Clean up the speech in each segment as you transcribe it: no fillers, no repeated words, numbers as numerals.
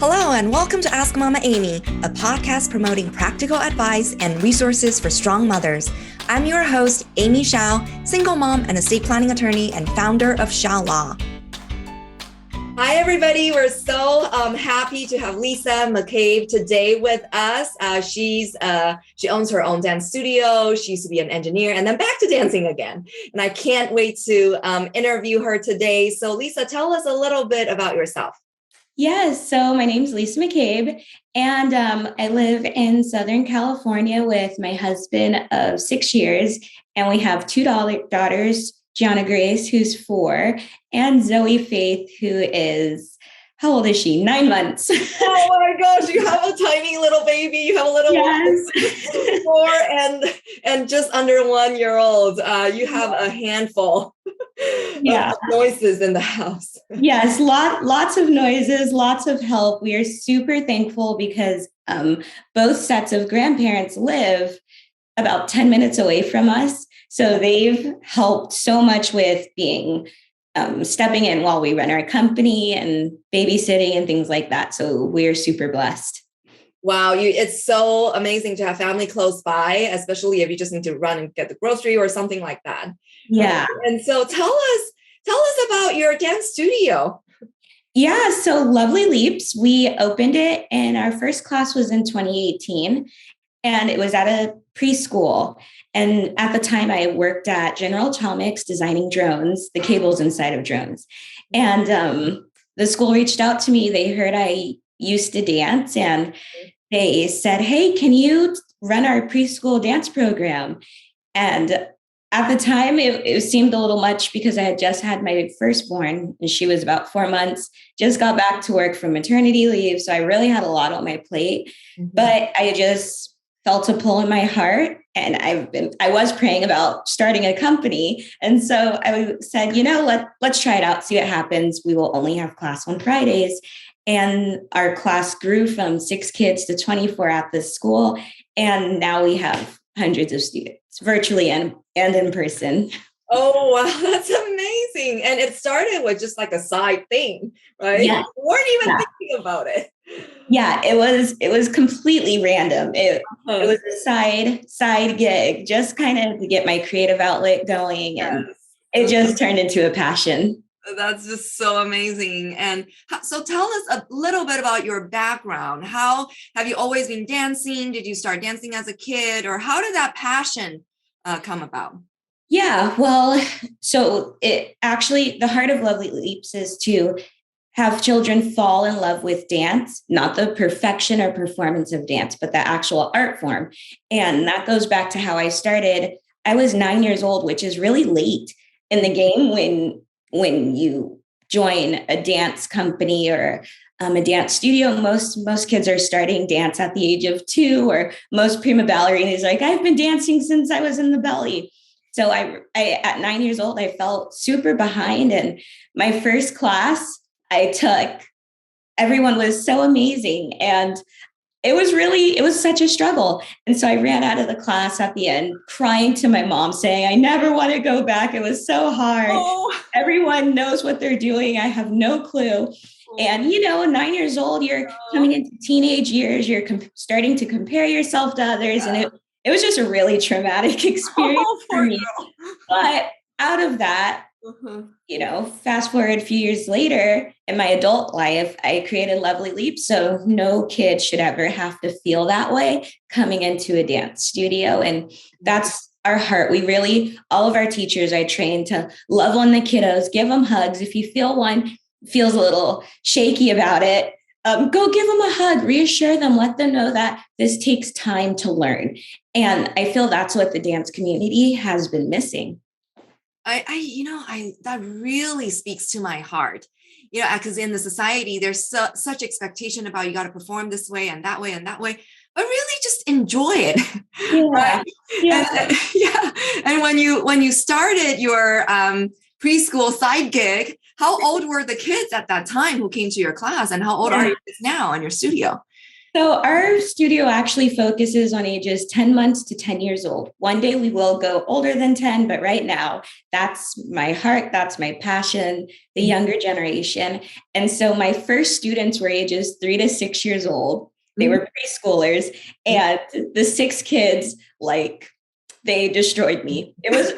Hello and welcome to Ask Mama Amy, a podcast promoting practical advice and resources for strong mothers. I'm your host, Amy Shao, single mom and estate planning attorney and founder of Shao Law. Hi, everybody. We're so happy to have Lisa McCabe today with us. She owns her own dance studio. She used to be an engineer and then back to dancing again. And I can't wait to interview her today. So Lisa, tell us a little bit about yourself. Yes, so my name is Lisa McCabe, and I live in Southern California with my husband of 6 years, and we have two daughters, Gianna Grace, who's 4, and Zoe Faith, who is, how old is she? 9 months. Oh my gosh, you have a tiny little baby. You have a little yes. 4 and just under 1 year old. You have a handful of noises in the house. Yes, lots of noises, lots of help. We are super thankful because both sets of grandparents live about 10 minutes away from us. So they've helped so much with being stepping in while we run our company and babysitting and things like that. So we're super blessed. Wow, it's so amazing to have family close by, especially if you just need to run and get the grocery or something like that. Yeah. And so tell us about your dance studio. Yeah, so Lovely Leaps, we opened it and our first class was in 2018 and it was at a preschool. And at the time I worked at General Atomics designing drones, the cables inside of drones. And the school reached out to me. They heard I used to dance and they said, hey, can you run our preschool dance program? And at the time, it seemed a little much because I had just had my firstborn and she was about 4 months, just got back to work from maternity leave. So I really had a lot on my plate, but I just felt a pull in my heart. And I was praying about starting a company. And so I said, let's try it out, see what happens. We will only have class on Fridays. And our class grew from 6 kids to 24 at this school. And now we have hundreds of students virtually and in person. Oh, wow. That's amazing. And it started with just like a side thing, right? Yeah. You weren't even thinking about it. Yeah, it was completely random. It was a side gig, just kind of to get my creative outlet going. And it just turned into a passion. That's just so amazing. And so tell us a little bit about your background. How have you always been dancing? Did you start dancing as a kid? Or how did that passion come about? Yeah, well, so it actually, the heart of Lovely Leaps is to have children fall in love with dance, not the perfection or performance of dance, but the actual art form. And that goes back to how I started. I was 9 years old, which is really late in the game when you join a dance company or a dance studio. Most kids are starting dance at the age of 2, or most prima ballerinas like, I've been dancing since I was in the belly. So I at 9 years old, I felt super behind. And my first class I took, everyone was so amazing. And it was such a struggle. And so I ran out of the class at the end, crying to my mom, saying, I never want to go back. It was so hard. Oh. Everyone knows what they're doing. I have no clue. And, 9 years old, you're coming into teenage years, you're starting to compare yourself to others. And it was just a really traumatic experience for me. But out of that, fast forward a few years later in my adult life, I created Lovely Leaps. So no kid should ever have to feel that way coming into a dance studio. And that's our heart. We really, all of our teachers are trained to love on the kiddos, give them hugs. If you feel one feels a little shaky about it, go give them a hug, reassure them, let them know that this takes time to learn. And I feel that's what the dance community has been missing. That really speaks to my heart, because in the society, there's such expectation about you got to perform this way and that way and that way, but really just enjoy it. Yeah. Right? Yeah. And when you started your preschool side gig, how old were the kids at that time who came to your class, and how old are you now in your studio? So our studio actually focuses on ages 10 months to 10 years old. One day we will go older than 10, but right now that's my heart, that's my passion, the younger generation. And so my first students were ages 3 to 6 years old. They were preschoolers, and the 6 kids, like, they destroyed me. It was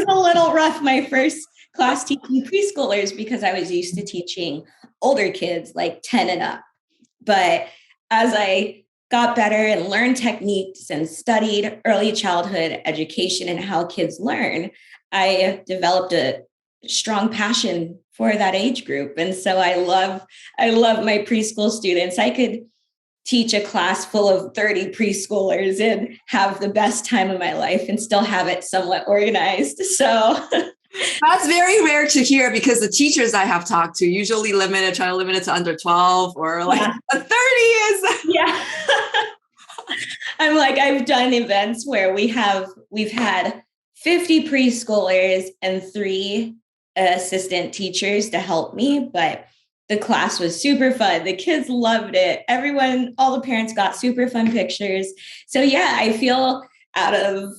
a little rough my first class teaching preschoolers because I was used to teaching older kids like 10 and up. But as I got better and learned techniques and studied early childhood education and how kids learn, I developed a strong passion for that age group. And so I love my preschool students. I could teach a class full of 30 preschoolers and have the best time of my life and still have it somewhat organized. So that's very rare to hear, because the teachers I have talked to usually try to limit it to under 12, or like a 30 is. Yeah. I'm like, I've done events where we've had 50 preschoolers and 3 assistant teachers to help me, but the class was super fun. The kids loved it. All the parents got super fun pictures. So yeah, I feel out of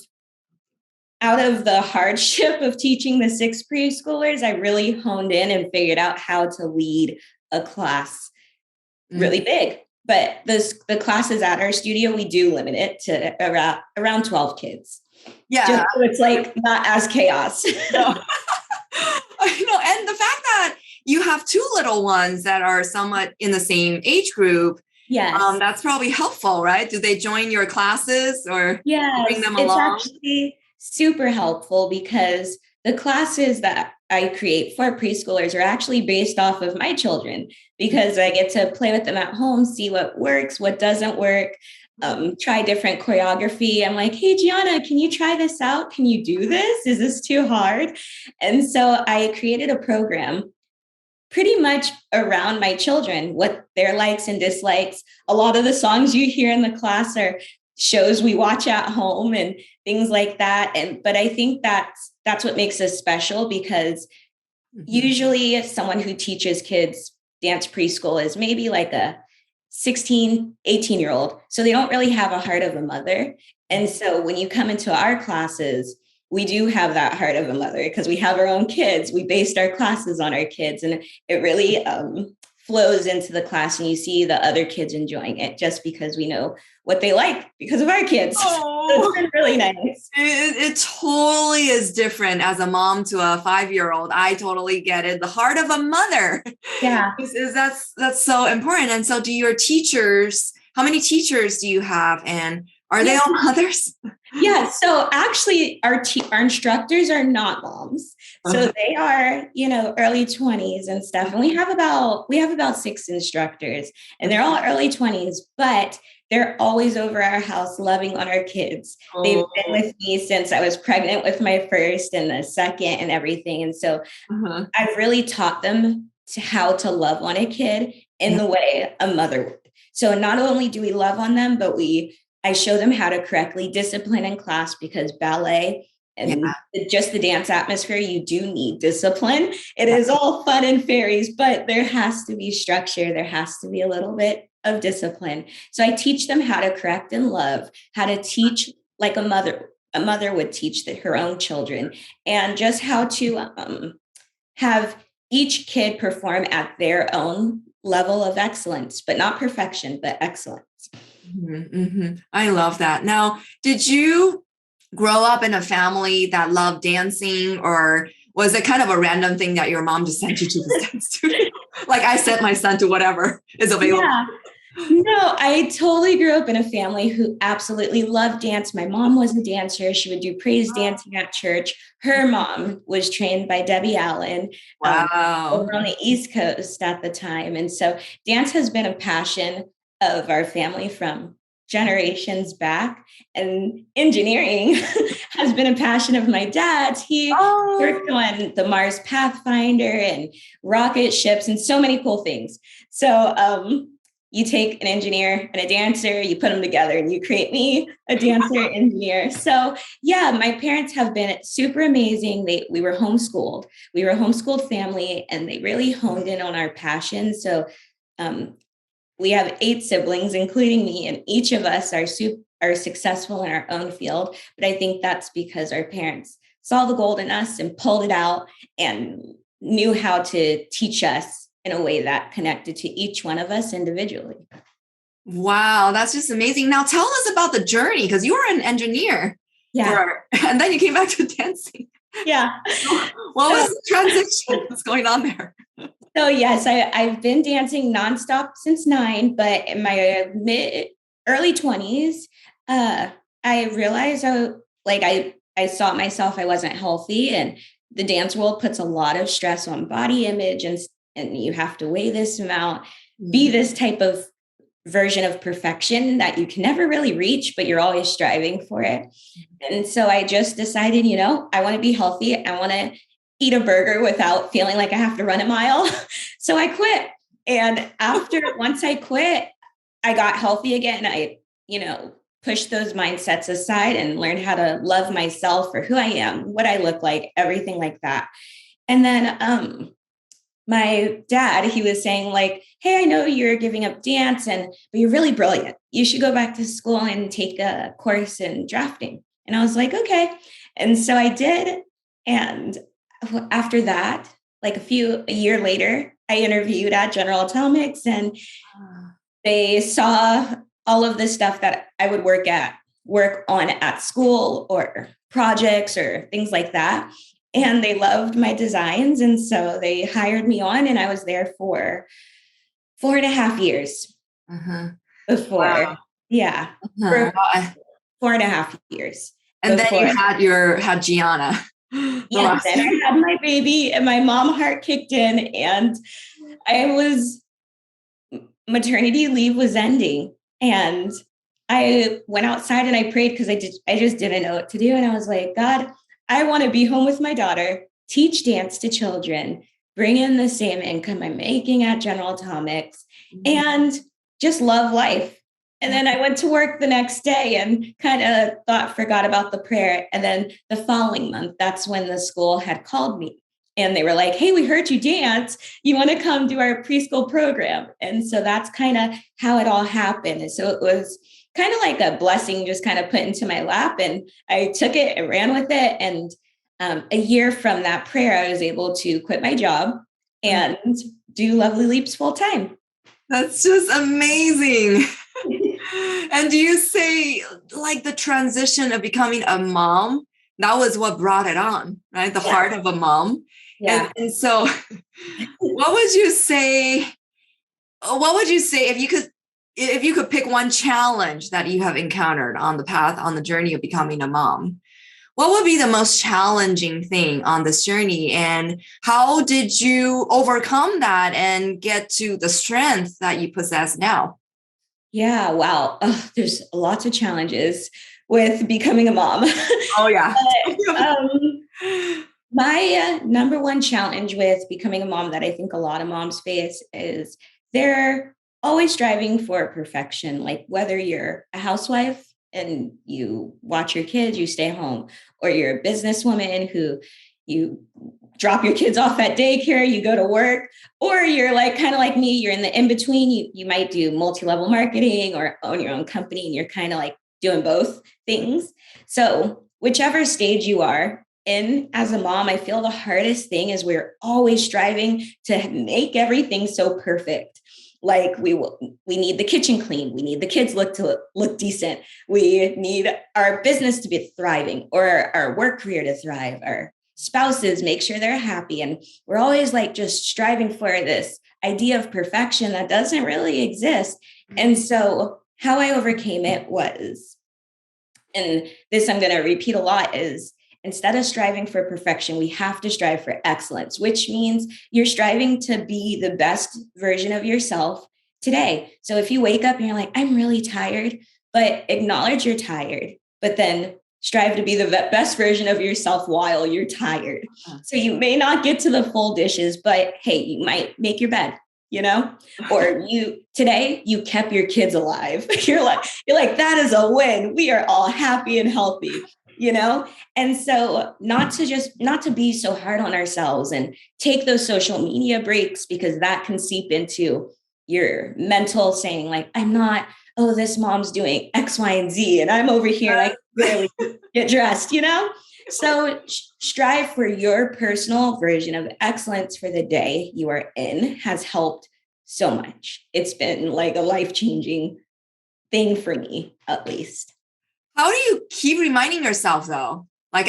the hardship of teaching the 6 preschoolers, I really honed in and figured out how to lead a class really big. But the classes at our studio, we do limit it to around 12 kids. Yeah. Just so it's like not as chaos. No. And the fact that you have 2 little ones that are somewhat in the same age group, yes, that's probably helpful, right? Do they join your classes or bring them along? It's actually super helpful because the classes that I create for preschoolers are actually based off of my children, because I get to play with them at home, see what works, what doesn't work, try different choreography. I'm like, hey, Gianna, can you try this out? Can you do this? Is this too hard? And so I created a program pretty much around my children, what their likes and dislikes. A lot of the songs you hear in the class are shows we watch at home and things like that. But I think that's what makes us special, because usually someone who teaches kids dance preschool is maybe like a 16, 18-year-old. So they don't really have a heart of a mother. And so when you come into our classes, we do have that heart of a mother because we have our own kids. We based our classes on our kids, and it really flows into the class, and you see the other kids enjoying it just because we know what they like because of our kids. Oh, so it's been really nice. It totally is different as a mom to a 5-year-old. I totally get it. The heart of a mother. Yeah. That's so important. And so how many teachers do you have? And are they all mothers? Yeah. So actually our instructors are not moms. So they are, early 20s and stuff. And we have about 6 instructors, and they're all early 20s, but they're always over our house loving on our kids. Oh. They've been with me since I was pregnant with my first and the second and everything. And so I've really taught them how to love on a kid in the way a mother would. So not only do we love on them, but I show them how to correctly discipline in class, because ballet and just the dance atmosphere, you do need discipline. It is all fun and fairies, but there has to be structure. There has to be a little bit of discipline. So I teach them how to correct and love, how to teach like a mother would teach her own children, and just how to have each kid perform at their own level of excellence, but not perfection, but excellence. I love that. Now, did you grow up in a family that loved dancing, or was it kind of a random thing that your mom just sent you to the dance studio? Like, I sent my son to whatever is available. Yeah. No, I totally grew up in a family who absolutely loved dance. My mom was a dancer. She would do praise dancing at church. Her mom was trained by Debbie Allen over on the East Coast at the time. And so dance has been a passion of our family from generations back, and engineering has been a passion of my dad's. He worked on the Mars Pathfinder and rocket ships and so many cool things. So you take an engineer and a dancer, you put them together and you create me a dancer engineer. So yeah, my parents have been super amazing. We were homeschooled. We were a homeschooled family, and they really honed in on our passion. So we have 8 siblings, including me, and each of us are successful in our own field. But I think that's because our parents saw the gold in us and pulled it out and knew how to teach us in a way that connected to each one of us individually. Wow, that's just amazing. Now tell us about the journey, because you were an engineer. Yeah. And then you came back to dancing. Yeah. What was the transition? What's going on there? So yes, I've been dancing nonstop since 9, but in my early 20s, I realized I saw myself, I wasn't healthy, and the dance world puts a lot of stress on body image, and you have to weigh this amount, be this type of version of perfection that you can never really reach, but you're always striving for it. And so I just decided, I want to be healthy. I want to eat a burger without feeling like I have to run a mile. So I quit. And once I quit, I got healthy again. I, pushed those mindsets aside and learned how to love myself for who I am, what I look like, everything like that. And then, my dad, he was saying like, hey, I know you're giving up dance, but you're really brilliant. You should go back to school and take a course in drafting. And I was like, okay. And so I did. And after that, like a year later, I interviewed at General Atomics, and they saw all of the stuff that I would work on at school or projects or things like that. And they loved my designs. And so they hired me on, and I was there for 4.5 years before. Wow. Yeah. For 4.5 years. And before. Then you had Gianna. Yes. And I had my baby, and my mom heart kicked in, and maternity leave was ending. And I went outside and I prayed because I just didn't know what to do. And I was like, God, I want to be home with my daughter, teach dance to children, bring in the same income I'm making at General Atomics, and just love life. And then I went to work the next day and kind of forgot about the prayer. And then the following month, that's when the school had called me. And they were like, hey, we heard you dance. You want to come do our preschool program? And so that's kind of how it all happened. And so it was kind of like a blessing just kind of put into my lap. And I took it and ran with it. And a year from that prayer, I was able to quit my job and do Lovely Leaps full time. That's just amazing. And do you say like the transition of becoming a mom, that was what brought it on, right? The heart of a mom. Yeah. And so what would you say if you could pick one challenge that you have encountered on the path, on the journey of becoming a mom? What would be the most challenging thing on this journey? And how did you overcome that and get to the strength that you possess now? Yeah, wow. There's lots of challenges with becoming a mom. Oh, yeah. But, my number one challenge with becoming a mom that I think a lot of moms face is they're always striving for perfection. Like whether you're a housewife and you watch your kids, you stay home, or you're a businesswoman who you drop your kids off at daycare, you go to work, or you're like kind of like me, you're in the in-between. You might do multi-level marketing or own your own company, and you're kind of like doing both things. So whichever stage you are in as a mom, I feel the hardest thing is we're always striving to make everything so perfect. Like we need the kitchen clean. We need the kids look decent. We need our business to be thriving, or our work career to thrive. Our spouses make sure they're happy. And we're always like just striving for this idea of perfection that doesn't really exist. And so how I overcame it was, and this I'm going to repeat a lot, is instead of striving for perfection, we have to strive for excellence, which means you're striving to be the best version of yourself today. So if you wake up and you're like, I'm really tired, but acknowledge you're tired, but then strive to be the best version of yourself while you're tired. So you may not get to the full dishes, but hey, you might make your bed, or today you kept your kids alive. You're like, that is a win. We are all happy and healthy. And so not to be so hard on ourselves and take those social media breaks, because that can seep into, your mental saying like, I'm not, oh, this mom's doing X, Y, and Z, and I'm over here and I barely get dressed, So strive for your personal version of excellence for the day you are in has helped so much. It's been like a life-changing thing for me, at least. How do you keep reminding yourself though? Like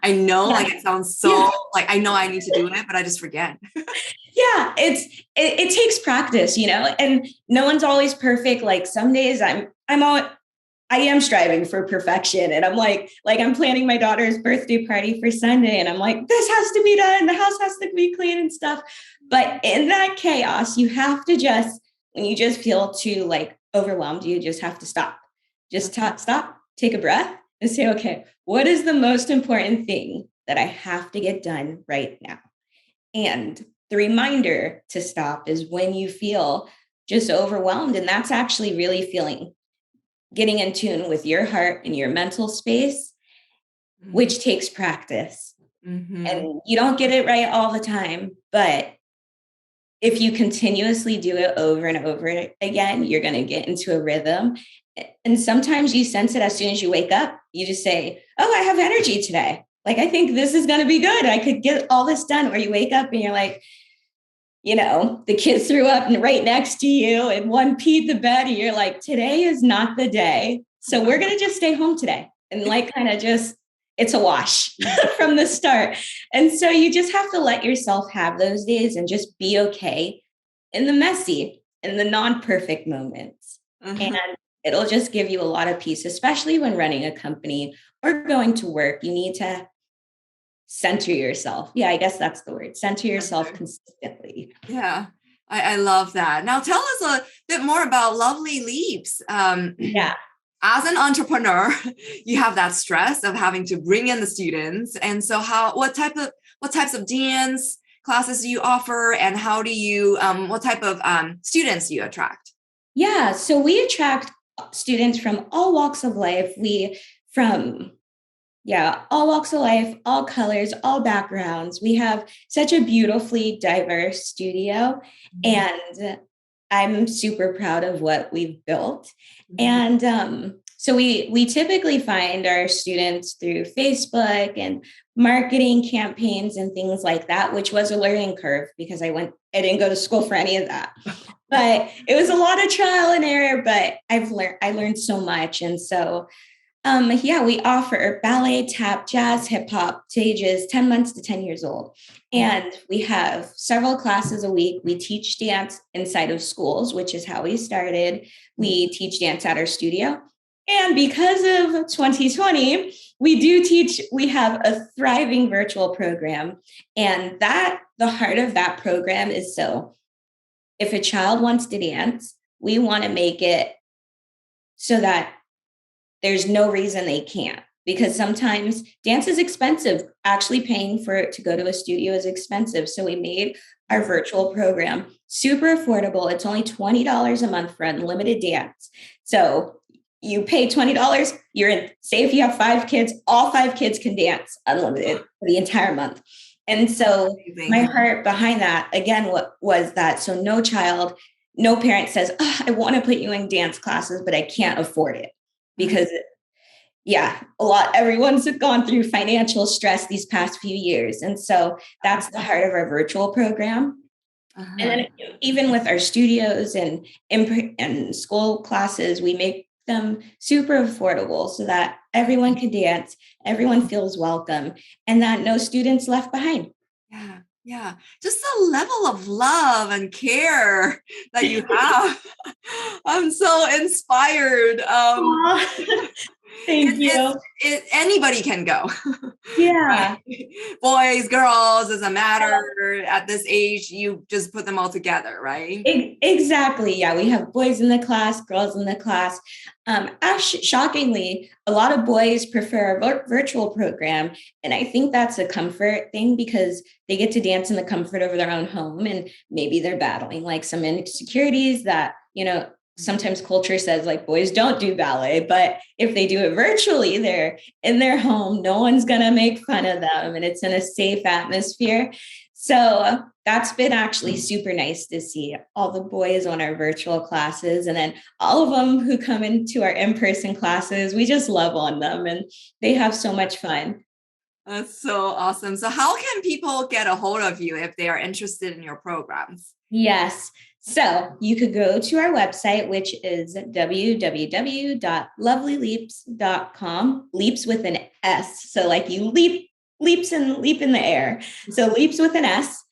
I know like it sounds so like I know I need to do it, but I just forget. Yeah, it takes practice, and no one's always perfect. Like some days I am striving for perfection, and I'm like I'm planning my daughter's birthday party for Sunday, and I'm like, this has to be done. The house has to be clean and stuff. But in that chaos, you have to when you just feel too like overwhelmed, you just have to stop. Just stop, take a breath, and say, okay, what is the most important thing that I have to get done right now? And the reminder to stop is when you feel just overwhelmed. And that's actually really getting in tune with your heart and your mental space, which takes practice. Mm-hmm. And you don't get it right all the time, but if you continuously do it over and over again, you're going to get into a rhythm. And sometimes you sense it as soon as you wake up. You just say, oh, I have energy today. Like, I think this is going to be good. I could get all this done. Or you wake up and you're like, the kids threw up right next to you and one peed the bed. And you're like, today is not the day. So we're going to just stay home today. And it's a wash from the start. And so you just have to let yourself have those days and just be okay in the messy, in the non-perfect moments. And it'll just give you a lot of peace, especially when running a company or going to work. You need to center yourself. Yeah, I guess that's the word. Center yourself consistently. Yeah, I love that. Now tell us a bit more about Lovely Leaps. Yeah. As an entrepreneur, you have that stress of having to bring in the students. And so what types of dance classes do you offer, and how do you, what type of students do you attract? Yeah, so we attract students from all walks of life. All walks of life, all colors, all backgrounds. We have such a beautifully diverse studio, and I'm super proud of what we've built. And so we typically find our students through Facebook and marketing campaigns and things like that, which was a learning curve because I didn't go to school for any of that. But it was a lot of trial and error, but I learned so much. And so we offer ballet, tap, jazz, hip hop to ages 10 months to 10 years old. And we have several classes a week. We teach dance inside of schools, which is how we started. We teach dance at our studio. And because of 2020, we have a thriving virtual program. And the heart of that program is, so if a child wants to dance, we want to make it so that there's no reason they can't, because sometimes dance is expensive. Actually paying for it to go to a studio is expensive. So we made our virtual program super affordable. It's only $20 a month for unlimited dance. So you pay $20, you're in. Say if you have 5 kids, all 5 kids can dance unlimited for the entire month. And so my heart behind that, again, what was that? So no parent says, I want to put you in dance classes, but I can't afford it. Because everyone's gone through financial stress these past few years. And so that's the heart of our virtual program. And then even with our studios and school classes, we make them super affordable so that everyone can dance, everyone feels welcome, and that no students left behind. Yeah. Just the level of love and care that you have. I'm so inspired. Thank you. Anybody can go. Yeah. Right? Boys, girls, doesn't matter. At this age, you just put them all together, right? Exactly. Yeah. We have boys in the class, girls in the class. Shockingly, a lot of boys prefer a virtual program. And I think that's a comfort thing because they get to dance in the comfort of their own home. And maybe they're battling like some insecurities that, sometimes culture says like boys don't do ballet, but if they do it virtually, they're in their home. No one's going to make fun of them and it's in a safe atmosphere. So that's been actually super nice to see all the boys on our virtual classes, and then all of them who come into our in-person classes. We just love on them and they have so much fun. That's so awesome. So how can people get a hold of you if they are interested in your programs? Yes. So you could go to our website, which is www.lovelyleaps.com, leaps with an S. So like you leap in the air. So leaps with an S.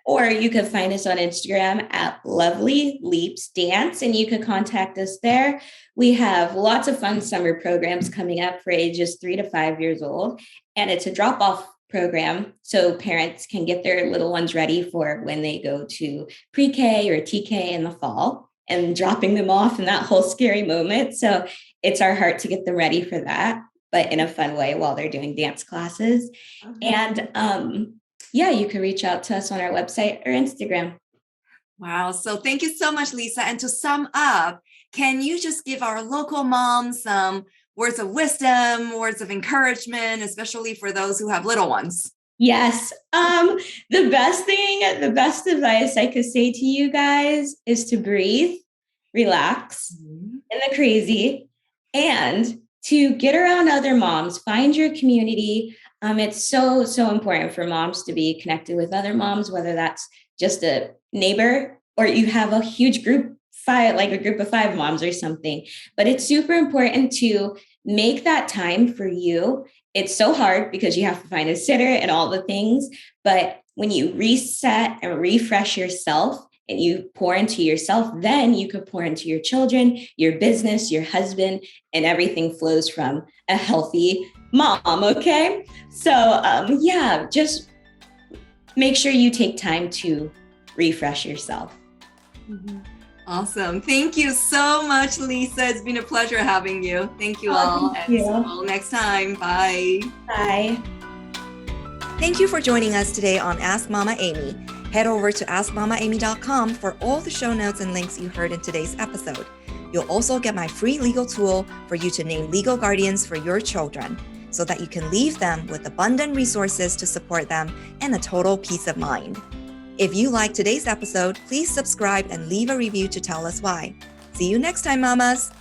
Or you could find us on Instagram at Lovely Leaps Dance, and you could contact us there. We have lots of fun summer programs coming up for ages 3 to 5 years old, and it's a drop-off program so parents can get their little ones ready for when they go to pre-K or TK in the fall, and dropping them off in that whole scary moment. So it's our heart to get them ready for that, but in a fun way while they're doing dance classes. And you can reach out to us on our website or Instagram. Wow. So thank you so much, Lisa. And to sum up, can you just give our local moms some words of wisdom, words of encouragement, especially for those who have little ones? Yes. The best advice I could say to you guys is to breathe, relax in the crazy, and to get around other moms, find your community. It's so, so important for moms to be connected with other moms, whether that's just a neighbor or you have a huge group, like a group of 5 moms or something. But it's super important to make that time for you. It's so hard because you have to find a sitter and all the things. But when you reset and refresh yourself and you pour into yourself, then you could pour into your children, your business, your husband, and everything flows from a healthy mom. Okay. So just make sure you take time to refresh yourself. Awesome. Thank you so much, Lisa. It's been a pleasure having you. Thank you all. Thank you. Until next time. Bye. Bye. Thank you for joining us today on Ask Mama Amy. Head over to AskMamaAmy.com for all the show notes and links you heard in today's episode. You'll also get my free legal tool for you to name legal guardians for your children, so that you can leave them with abundant resources to support them and a total peace of mind. If you liked today's episode, please subscribe and leave a review to tell us why. See you next time, mamas.